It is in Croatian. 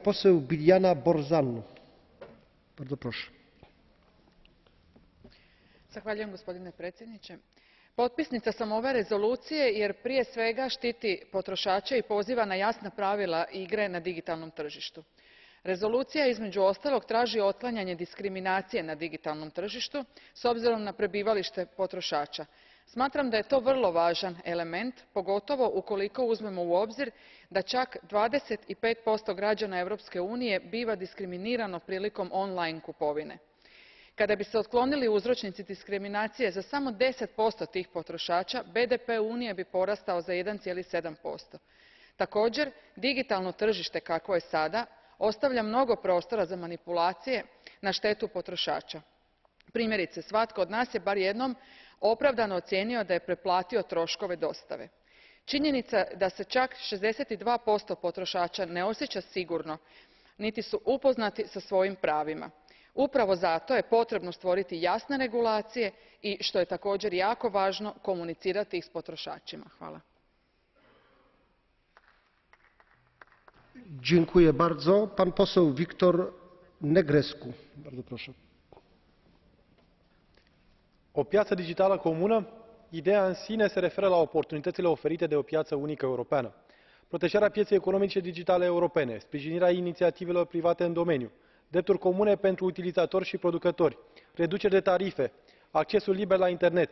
Poseł Biljana Borzan. Bardzo proszę. Zahvaljujem, gospodine predsjedniče. Potpisnica sam ove rezolucije jer prije svega štiti potrošače i poziva na jasna pravila igre na digitalnom tržištu. Rezolucija između ostalog traži otklanjanje diskriminacije na digitalnom tržištu s obzirom na prebivalište potrošača. Smatram da je to vrlo važan element, pogotovo ukoliko uzmemo u obzir da čak 25% građana Europske unije biva diskriminirano prilikom online kupovine. Kada bi se otklonili uzročnici diskriminacije za samo 10% tih potrošača, BDP Unije bi porastao za 1,7%. Također, digitalno tržište kakvo je sada ostavlja mnogo prostora za manipulacije na štetu potrošača. Primjerice, svatko od nas je bar jednom opravdano ocijenio da je preplatio troškove dostave. Činjenica da se čak 62% potrošača ne osjeća sigurno niti su upoznati sa svojim pravima. Upravo zato je potrebno stvoriti jasne regulacije i, što je također jako važno, komunicirati ih s potrošačima. Hvala. Dziękuję bardzo. Pan poseł Victor Negrescu. Bardzo proszę. O piață digitală comună, ideea în sine se referă la oportunitățile oferite de o piață unică europeană, protejarea pieței economice digitale europene, sprijinirea inițiativelor private în domeniu, drepturi comune pentru utilizatori și producători, reduceri de tarife, accesul liber la internet,